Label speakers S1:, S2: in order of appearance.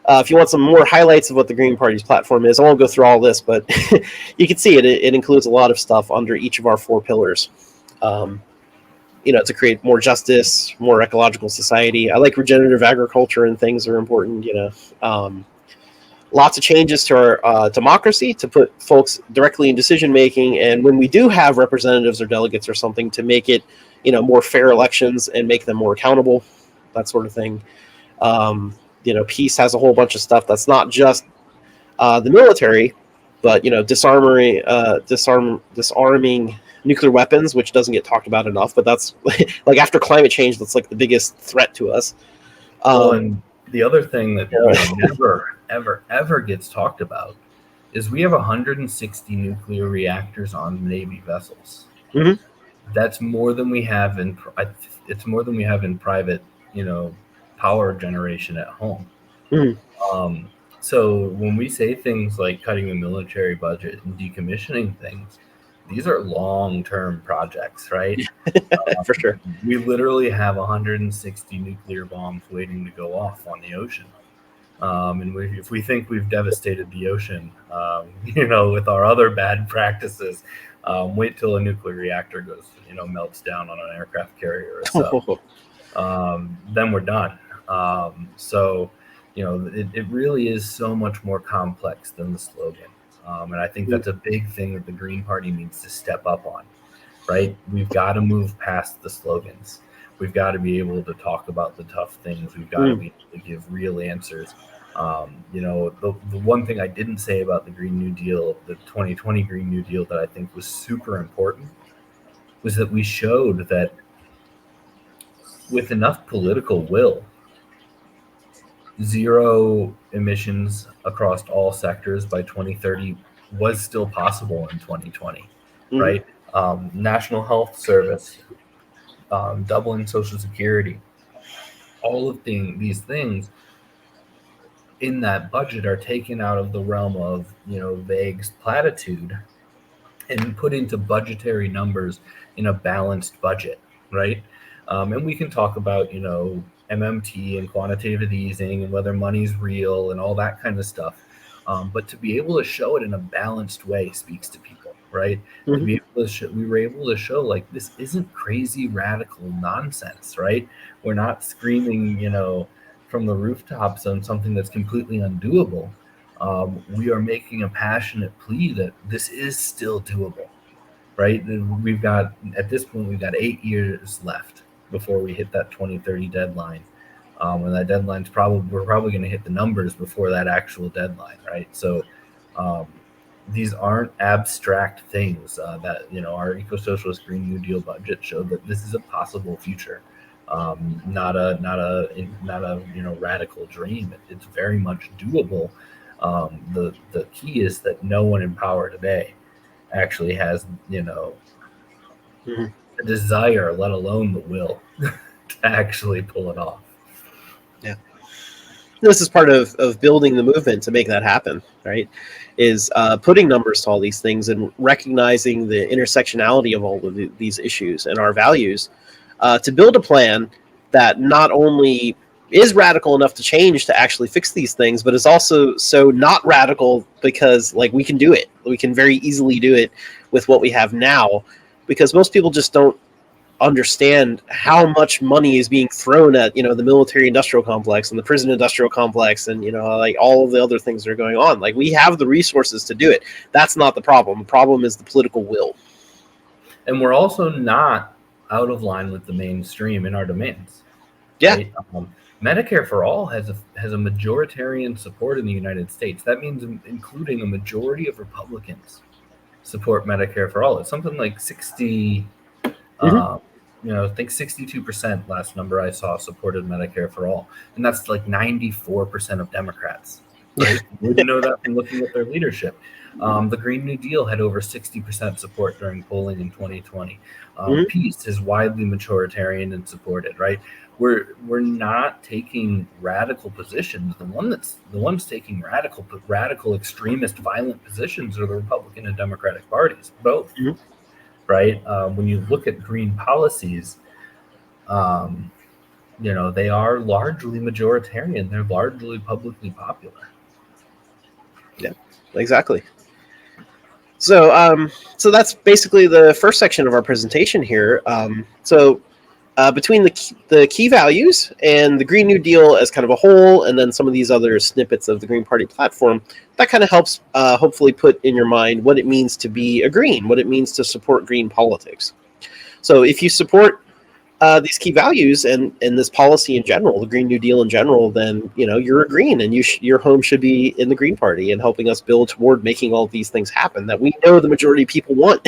S1: If you want some more highlights of what the Green Party's platform is, I won't go through all this, but you can see it includes a lot of stuff under each of our 4 pillars. To create more justice, more ecological society. I like regenerative agriculture and things are important. Lots of changes to our democracy to put folks directly in decision making, and when we do have representatives or delegates or something, to make it more fair elections and make them more accountable, that sort of thing. Peace has a whole bunch of stuff that's not just the military, but disarming nuclear weapons, which doesn't get talked about enough. But that's like after climate change, that's like the biggest threat to us.
S2: And the other thing that never, ever, ever gets talked about is we have 160 nuclear reactors on Navy vessels.
S1: Mm-hmm.
S2: That's more than we have in. It's more than we have in private, power generation at home.
S1: Mm-hmm.
S2: So when we say things like cutting the military budget and decommissioning things, these are long-term projects, right?
S1: For sure.
S2: We literally have 160 nuclear bombs waiting to go off on the ocean. And if we think we've devastated the ocean, with our other bad practices, wait till a nuclear reactor goes, melts down on an aircraft carrier or so. Then we're done. It really is so much more complex than the slogan. And I think that's a big thing that the Green Party needs to step up on, right? We've got to move past the slogans. We've got to be able to talk about the tough things. We've got to be able to give real answers. The one thing I didn't say about the Green New Deal, the 2020 Green New Deal, that I think was super important was that we showed that with enough political will, zero emissions across all sectors by 2030 was still possible in 2020, right? National Health Service, doubling Social Security, all of these things in that budget are taken out of the realm of vague platitude and put into budgetary numbers in a balanced budget, right? And we can talk about MMT and quantitative easing and whether money's real and all that kind of stuff. But to be able to show it in a balanced way speaks to people, right? To be able to we were able to show like this isn't crazy radical nonsense, right? We're not screaming, from the rooftops on something that's completely undoable. We are making a passionate plea that this is still doable, right? At this point, we've got 8 years left before we hit that 2030 deadline. And that deadline's we're probably going to hit the numbers before that actual deadline, right? So these aren't abstract things that, our eco-socialist Green New Deal budget showed that this is a possible future. Not a radical dream. It's very much doable. The key is that no one in power today actually has, the desire, let alone the will, to actually pull it off.
S1: Yeah. This is part of building the movement to make that happen, right? Is putting numbers to all these things and recognizing the intersectionality of all of these issues and our values to build a plan that not only is radical enough to change to actually fix these things, but is also so not radical because we can do it. We can very easily do it with what we have now, because most people just don't understand how much money is being thrown at the military industrial complex and the prison industrial complex and all of the other things that are going on. We have the resources to do it. That's not the problem. The problem is the political will.
S2: And we're also not out of line with the mainstream in our demands.
S1: Yeah.
S2: Right? Medicare for all has a majoritarian support in the United States. That means including a majority of Republicans support Medicare for all. It's something like 60. I think 62% last number I saw supported Medicare for all. And that's like 94% of Democrats. Right? We didn't know that from looking at their leadership. The Green New Deal had over 60% support during polling in 2020. Peace is widely majoritarian and supported, right? We're not taking radical positions. The ones taking radical extremist violent positions are the Republican and Democratic parties, both. Right? When you look at green policies, they are largely majoritarian. They're largely publicly popular.
S1: Yeah, exactly. So, so that's basically the first section of our presentation here. Between the key values and the Green New Deal as kind of a whole, and then some of these other snippets of the Green Party platform, that kind of helps hopefully put in your mind what it means to be a Green, what it means to support green politics. So if you support these key values and this policy in general, the Green New Deal in general, then you're a Green, and your home should be in the Green Party and helping us build toward making all of these things happen that we know the majority of people want.